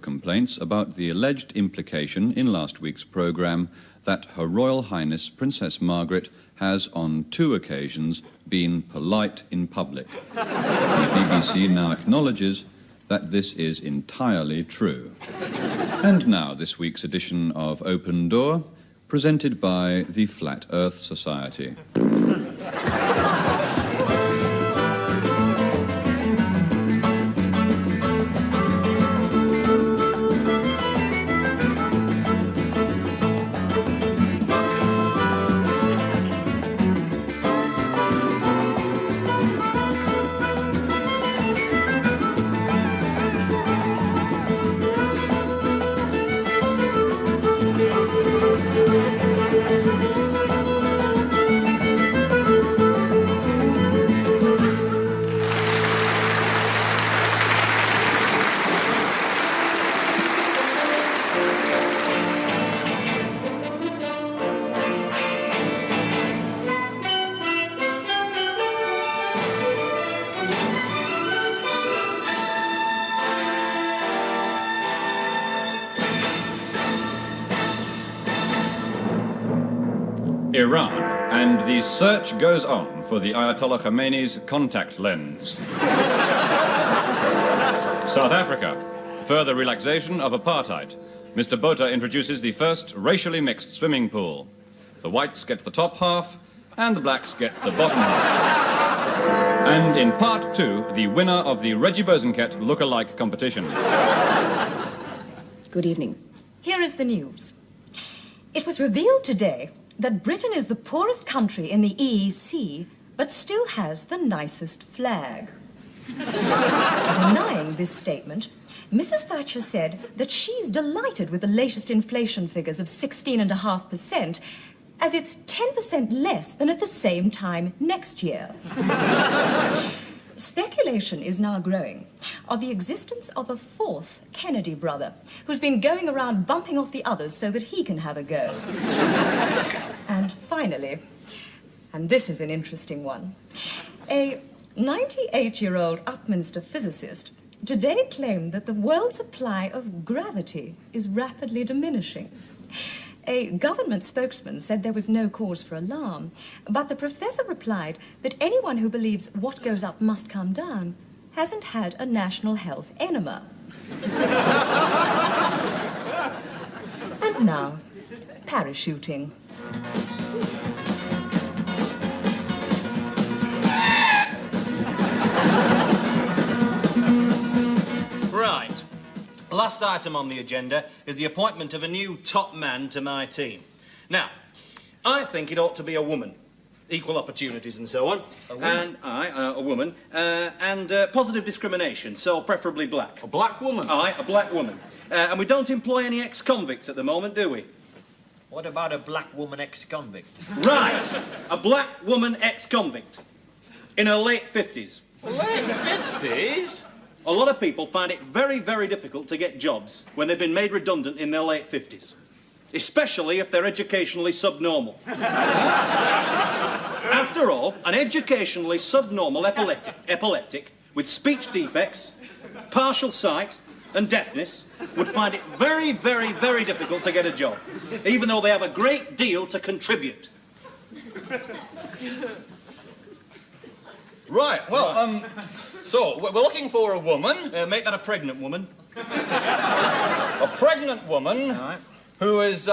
complaints about the alleged implication in last week's programme that Her Royal Highness Princess Margaret has on 2 occasions been polite in public. The BBC now acknowledges that this is entirely true. And now this week's edition of Open Door, presented by the Flat Earth Society. Iran, and the search goes on for the Ayatollah Khomeini's contact lens. South Africa, further relaxation of apartheid. Mr. Botha introduces the first racially mixed swimming pool. The whites get the top half, and the blacks get the bottom half. And in part 2, the winner of the Reggie Bosanquet look-alike competition. Good evening. Here is the news. It was revealed today that Britain is the poorest country in the EEC, but still has the nicest flag. Denying this statement, Mrs. Thatcher said that she's delighted with the latest inflation figures of 16.5%, as it's 10% less than at the same time next year. Speculation is now growing of the existence of a 4th Kennedy brother who's been going around bumping off the others so that he can have a go. And finally, and this is an interesting one, a 98-year-old Upminster physicist today claimed that the world's supply of gravity is rapidly diminishing. A government spokesman said there was no cause for alarm, but the professor replied that anyone who believes what goes up must come down hasn't had a national health enema. And now, parachuting. Right. Last item on the agenda is the appointment of a new top man to my team. Now, I think it ought to be a woman. Equal opportunities and so on. A woman? And a woman. And positive discrimination, so preferably black. A black woman? Aye, a black woman. And we don't employ any ex-convicts at the moment, do we? What about a black woman ex-convict? Right. A black woman ex-convict. In her late 50s. Late 50s? A lot of people find it very, very difficult to get jobs when they've been made redundant in their late 50s. Especially if they're educationally subnormal. After all, an educationally subnormal epileptic with speech defects, partial sight and deafness would find it very, very, very difficult to get a job, even though they have a great deal to contribute. Right, well, so we're looking for a woman. Make that a pregnant woman. A pregnant woman. All right. Who is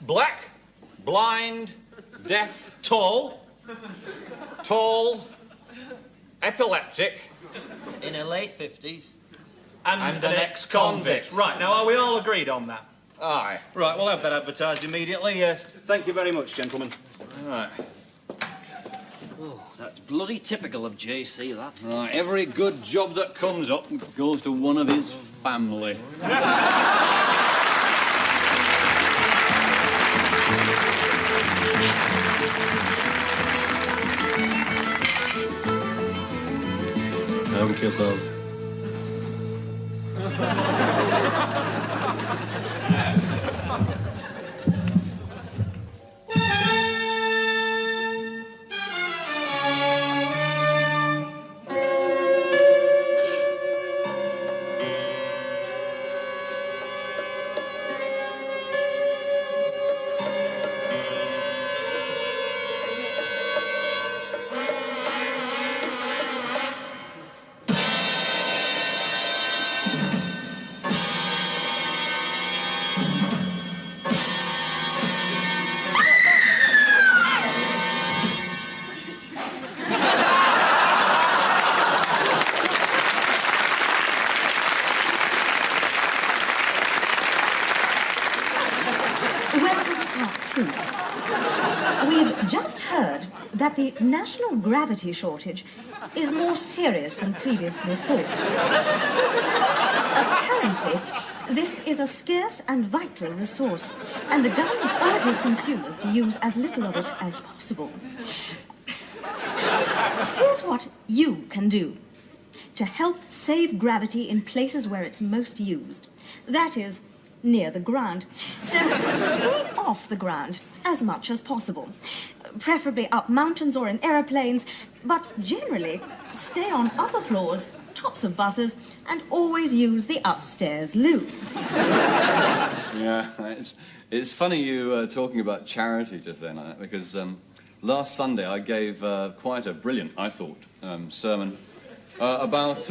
black, blind, deaf, Tall. epileptic, In her late 50s? And an ex-convict. Right, now are we all agreed on that? aye. Right, we'll have that advertised immediately. Thank you very much, gentlemen. Right. Oh, that's bloody typical of JC, that. Right, every good job that comes up goes to one of his family. Thank you, Bob. Part 2. We've just heard that the national gravity shortage is more serious than previously thought. Apparently, this is a scarce and vital resource, and the government urges consumers to use as little of it as possible. Here's what you can do to help save gravity in places where it's most used. That is, near the ground. So stay off the ground as much as possible. Preferably up mountains or in aeroplanes, but generally stay on upper floors, tops of buses, and always use the upstairs loo. Yeah, it's funny you talking about charity just then, because last Sunday I gave quite a brilliant, I thought, sermon about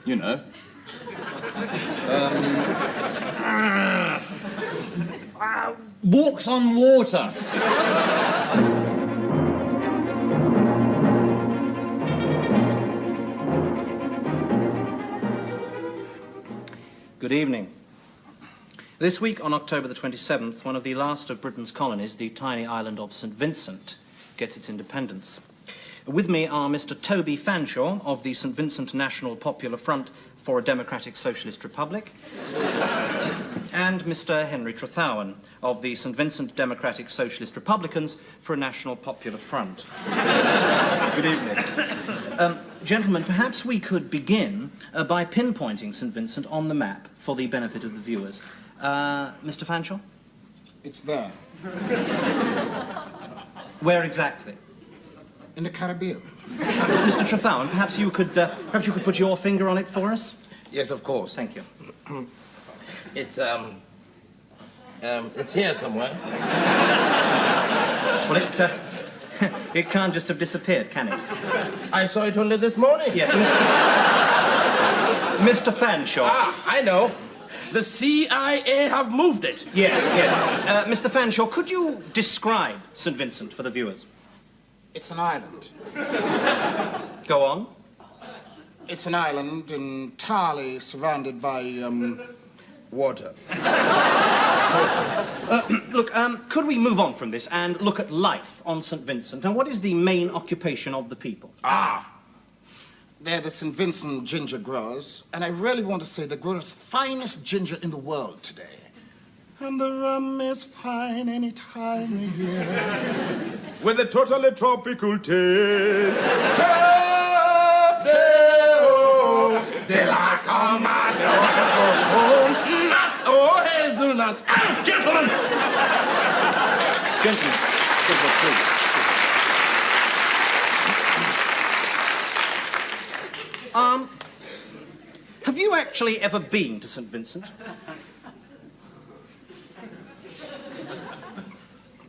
you know. Walks on water. Good evening. This week, on October the 27th, one of the last of Britain's colonies, the tiny island of St. Vincent, gets its independence. With me are Mr. Toby Fanshawe of the St. Vincent National Popular Front for a Democratic Socialist Republic, and Mr. Henry Trethowan of the St. Vincent Democratic Socialist Republicans for a National Popular Front. Good evening. Gentlemen, perhaps we could begin by pinpointing St. Vincent on the map for the benefit of the viewers. Mr. Fanshawe? It's there, Where exactly? in the Caribbean. Mr. Trethowan, perhaps you could put your finger on it for us? Yes, of course. Thank you. It's here somewhere. Well, it can't just have disappeared, can it? I saw it only this morning. Yes, Mr. Fanshawe. Ah, I know. The CIA have moved it. Yes. Mr. Fanshawe, could you describe St. Vincent for the viewers? It's an island. Go on. It's an island entirely surrounded by, water. Look, could we move on from this and look at life on St. Vincent? And what is the main occupation of the people? They're the St. Vincent ginger growers, and I really want to say they grow the finest ginger in the world today. And the rum is fine any time of year. With a totally tropical taste. Till I come out, I wanna go home. Nuts, oh, hazelnuts. Gentlemen! Have you actually ever been to St. Vincent?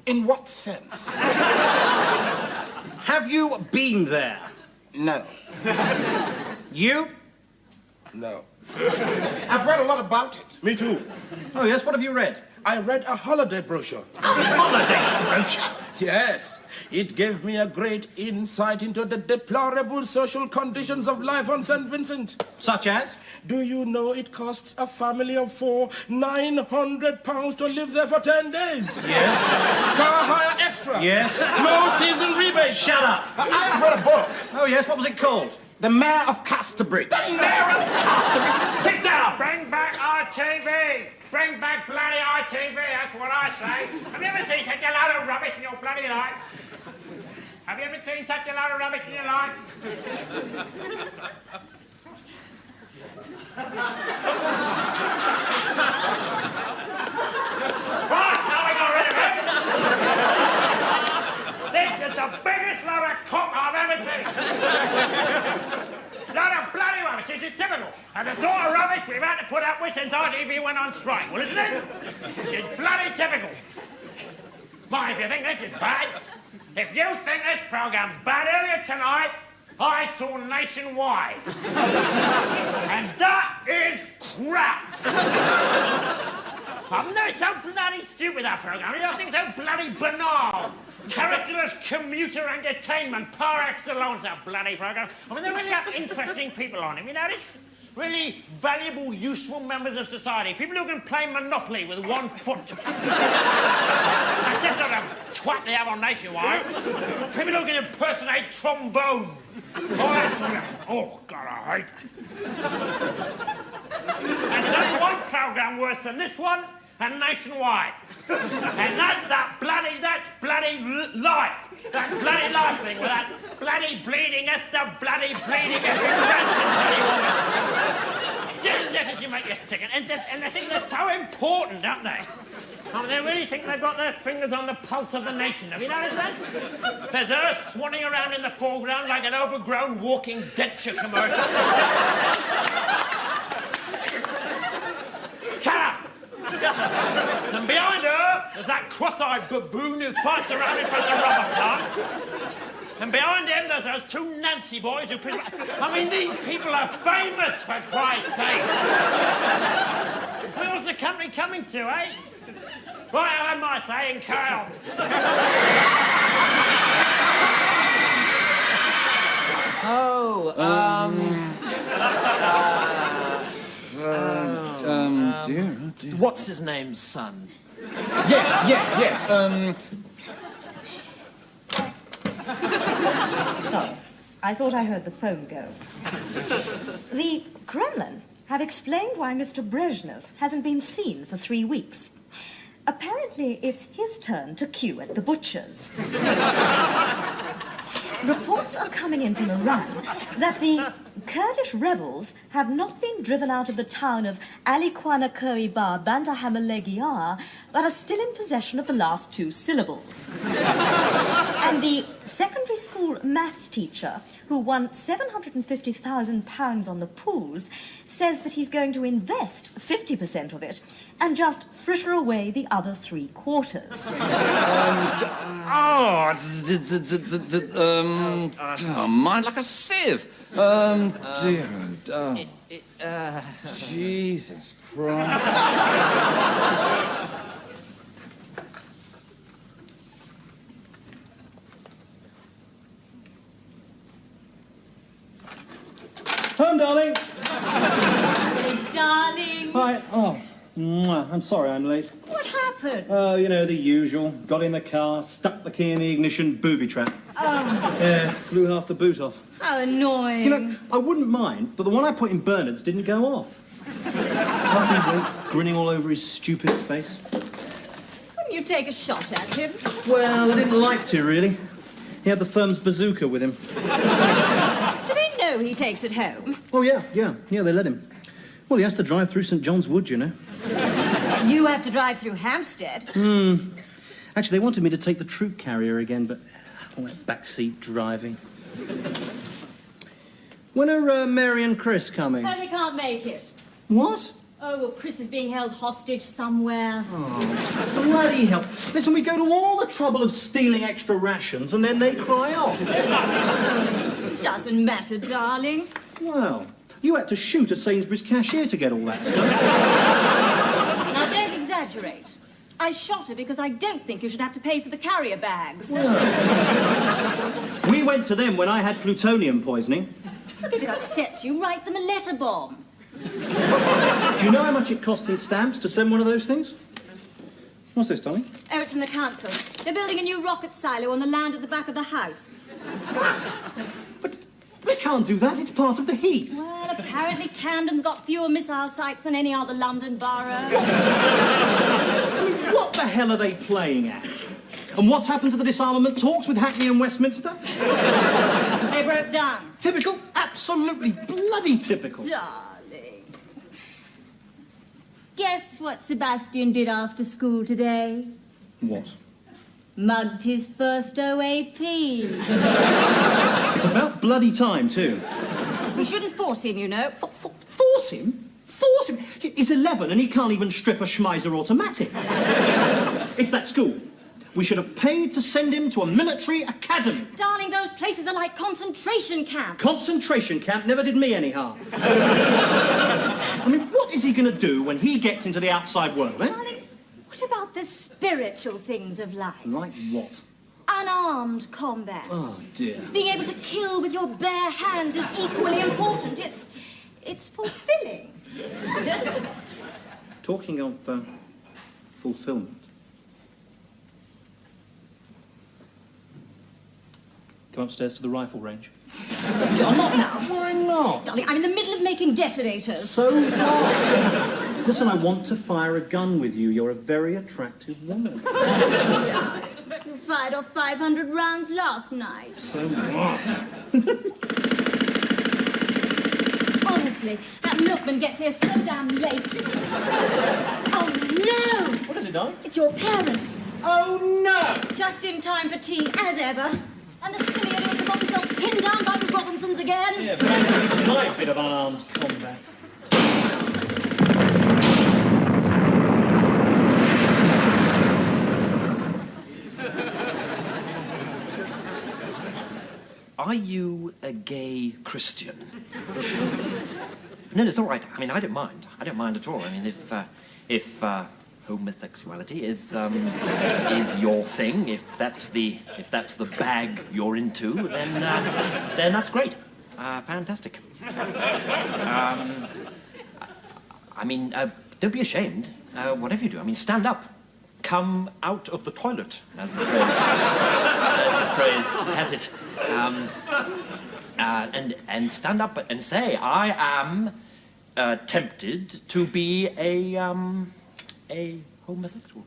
In what sense? Have you been there? No. You? No. I've read a lot about it. Me too. Oh, yes, what have you read? I read a holiday brochure. Holiday brochure. Yes, it gave me a great insight into the deplorable social conditions of life on St. Vincent. Such as? Do you know it costs a family of 4 £900 to live there for 10 days? Yes. Car hire extra. Yes. No season rebate. Shut up. I've read a book. Oh, yes, what was it called? The Mayor of Casterbury. The Mayor of Casterbury. Sit down. Bring back RTV! Bring back bloody RTV, that's what I say. Have you ever seen such a load of rubbish in your bloody life? Have you ever seen such a load of rubbish in your life? Right, now we got rid of it. This is the biggest load of cock I've ever seen. Load of bloody rubbish, this is typical. And the sort of rubbish we've had to put up with since RTV went on strike, well, isn't it? This is bloody typical. Mind if you think this is bad. If you think this programme's bad earlier tonight, I saw Nationwide. And that is crap. I'm not so bloody stupid, that programme. You don't think so bloody banal. Characterless commuter entertainment par excellence, that bloody programme. I mean, they really have interesting people on it, you notice? really valuable, useful members of society. People who can play Monopoly with one foot. That's just sort of twat they have on Nationwide. People who can impersonate trombones. Oh, God, I hate it. And there's only one programme worse than this one, and Nationwide. And that's bloody life. That bloody life thing with that bloody bleeding Esther, bloody bleeding every ransom bloody woman. Just you make you sick. And they think they're so important, don't they? I mean, they really think they've got their fingers on the pulse of the nation. Have you noticed that? There's her swanning around in the foreground like an overgrown walking denture commercial. Shut up! And behind her, there's that cross-eyed baboon who fights around in front of the rubber plant. And behind him, there's those two Nancy boys who... I mean, these people are famous, for Christ's sake. Where's the company coming to, eh? Right, I've had my say and carry on. Dear, oh dear. What's his name, son? Yes. Sorry, I thought I heard the phone go. The Kremlin have explained why Mr. Brezhnev hasn't been seen for 3 weeks. Apparently, it's his turn to queue at the butcher's. Reports are coming in from Iran that the Kurdish rebels have not been driven out of the town of Alikwana Koiba Bandahamalegia, but are still in possession of the last 2 syllables. And the secondary school maths teacher, who won £750,000 on the pools, says that he's going to invest 50% of it and just fritter away the other 3/4. Mind like a sieve. Dear, oh, Jesus Christ. Home, darling. Darling, Hi. Oh, mwah. I'm sorry I'm late. what happened? Oh, you know, the usual. Got in the car, stuck the key in the ignition, booby trap. Oh, Yeah, blew half the boot off. how annoying. You know, I wouldn't mind, but the one I put in Bernard's didn't go off. Nothing went, grinning all over his stupid face. Wouldn't you take a shot at him? Well, I didn't like to, really. He had the firm's bazooka with him. Do they know he takes it home? Oh, yeah, they let him. Well, he has to drive through St. John's Wood, you know. You have to drive through Hampstead. Actually, they wanted me to take the troop carrier again, but all that backseat driving. When are Mary and Chris coming? Oh, they can't make it. What? Oh, well, Chris is being held hostage somewhere. Bloody hell. Listen, we go to all the trouble of stealing extra rations and then they cry off. Doesn't matter, darling. Well, you had to shoot a Sainsbury's cashier to get all that stuff. Now, don't exaggerate. I shot her because I don't think you should have to pay for the carrier bags. We went to them when I had plutonium poisoning. Look, if it upsets you, write them a letter bomb. Do you know how much it cost in stamps to send one of those things? What's this, darling? Oh, it's from the council. They're building a new rocket silo on the land at the back of the house. What? But they can't do that. It's part of the Heath. Well, apparently Camden's got fewer missile sites than any other London borough. What the hell are they playing at? And what's happened to the disarmament talks with Hackney and Westminster? They broke down. Typical. Absolutely bloody typical. Darling. Guess what Sebastian did after school today? What? Mugged his first OAP. It's about bloody time, too. We shouldn't force him, you know. Force him? Force him? He's 11 and he can't even strip a Schmeiser automatic. It's that school. We should have paid to send him to a military academy. Darling, those places are like concentration camps. Concentration camp never did me any harm. I mean, what is he going to do when he gets into the outside world, eh? Darling, what about the spiritual things of life? Like what? Unarmed combat. Oh, dear. Being able to kill with your bare hands is equally important. It's fulfilling. Talking of fulfillment. Come upstairs to the rifle range. John, not now. Why not? Darling, I'm in the middle of making detonators. So far. Listen, I want to fire a gun with you. You're a very attractive woman. You fired off 500 rounds last night. So what? Honestly, that milkman gets here so damn late. Oh, no! What has it done? It's your parents. Oh, no! Just in time for tea, as ever. And the silly idiots have got themselves pinned down by the Robinsons again. Yeah, frankly, it's my bit of unarmed combat. Are you a gay Christian? No, it's all right. I mean, I don't mind. I don't mind at all. I mean, if homosexuality is your thing, if that's the bag you're into, then that's great. Fantastic. I mean, don't be ashamed. Whatever you do, I mean, stand up. Come out of the toilet, as the phrase has it. And stand up and say, I am tempted to be a homosexual.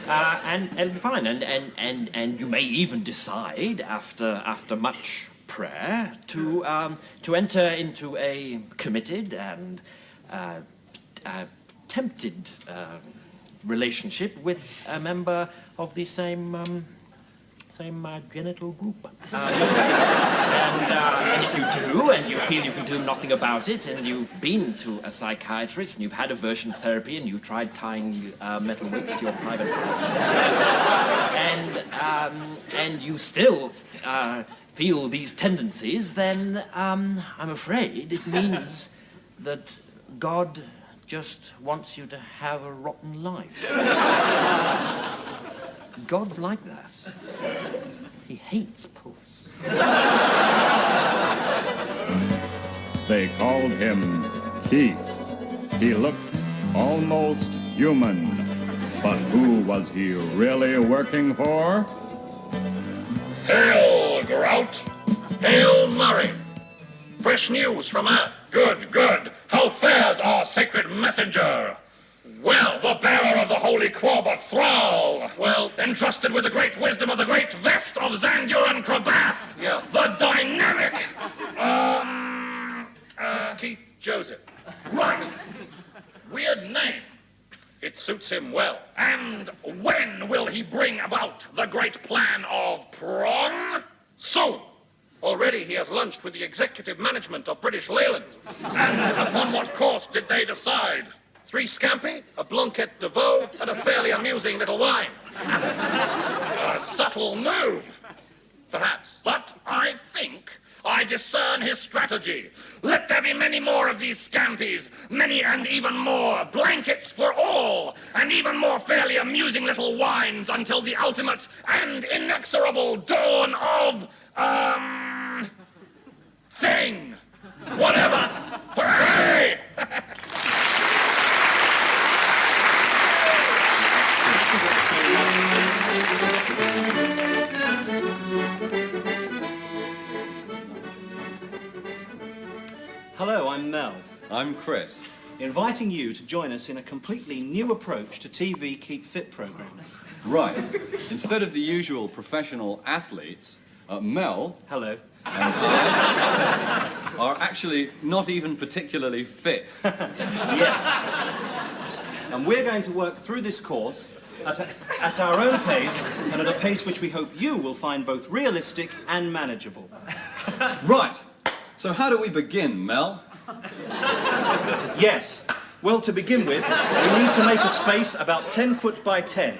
And it'll be fine. And you may even decide after much prayer to enter into a committed and tempted relationship with a member of the same genital group. And if you do, and you feel you can do nothing about it, and you've been to a psychiatrist, and you've had aversion therapy, and you've tried tying metal weights to your private parts, and you still feel these tendencies, then I'm afraid it means that God just wants you to have a rotten life. God's like that. He hates puffs. They called him Keith. He looked almost human. But who was he really working for? Hail, Grout! Hail, Murray! Fresh news from Earth. Good, good. How fares our sacred messenger? Well, the bearer of the holy Quabbot Thrall. Well, entrusted with the great wisdom of the great Vest of Zandur and Krabath. Yeah. The dynamic. Keith Joseph. Right. Weird name. It suits him well. And when will he bring about the great plan of Prong? Soon. Already he has lunched with the executive management of British Leyland. And upon what course did they decide? 3 scampi, a Blanquette de Veau, and a fairly amusing little wine. A subtle move, perhaps. But I think I discern his strategy. Let there be many more of these scampis, many and even more blankets for all, and even more fairly amusing little wines until the ultimate and inexorable dawn of, thing. Whatever. Hooray! Hello, I'm Mel. I'm Chris. Inviting you to join us in a completely new approach to TV Keep Fit programs. Right. Instead of the usual professional athletes, Mel Hello. and I are actually not even particularly fit. Yes. And we're going to work through this course at our own pace, and at a pace which we hope you will find both realistic and manageable. Right. So how do we begin, Mel? Yes. Well, to begin with, we need to make a space about 10 foot by 10,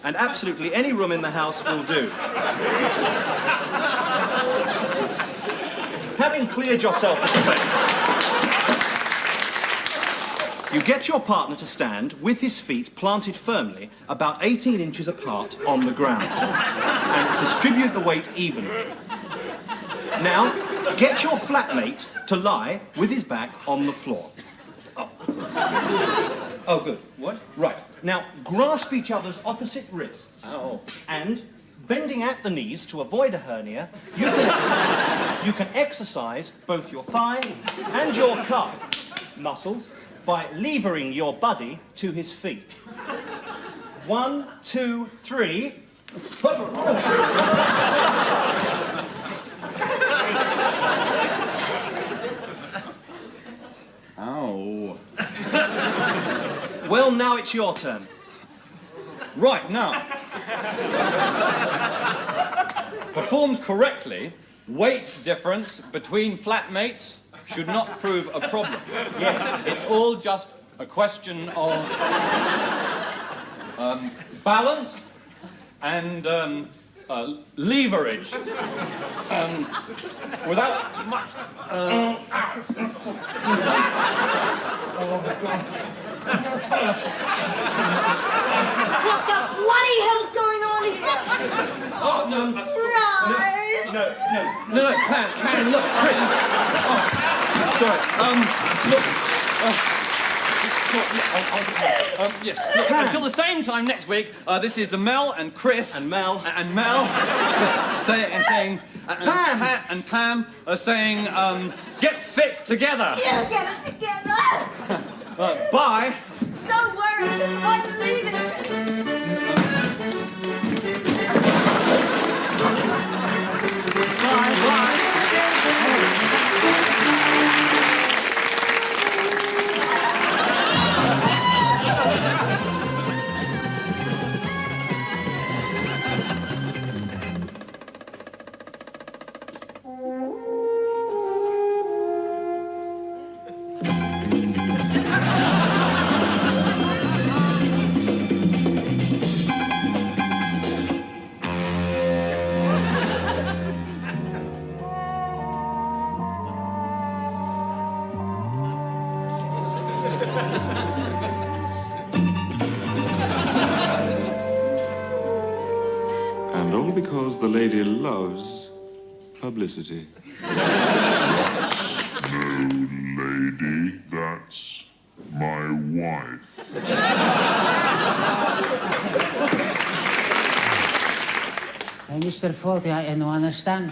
and absolutely any room in the house will do. Having cleared yourself a space, you get your partner to stand with his feet planted firmly about 18 inches apart on the ground, and distribute the weight evenly. Now, get your flatmate to lie with his back on the floor. Oh, good. What? Right. Now, grasp each other's opposite wrists. Oh. And, bending at the knees to avoid a hernia, you can exercise both your thigh and your calf muscles by levering your buddy to his feet. 1, 2, 3. Ow. Well, now it's your turn. Right, now. Performed correctly, weight difference between flatmates should not prove a problem. Yes. It's all just a question of balance and leverage. Without much... What the bloody hell's going on here? Oh, no. Right. No, Pam, look, Chris. Oh, sorry. Look. Yes. Look, until the same time next week, this is Mel and Chris. And Mel. And Mel saying... Pam. Pat and Pam are saying, get fit together. You get it together. Bye. Don't worry, I'm leaving. And all because the lady loves publicity. No, lady, that's my wife. Mr. Fawlty, I don't understand.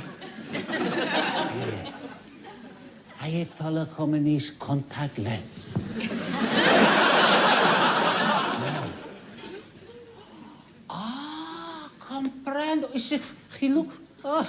I telecom is contact lens. Ah, comprendo. Is it geluk? Oh.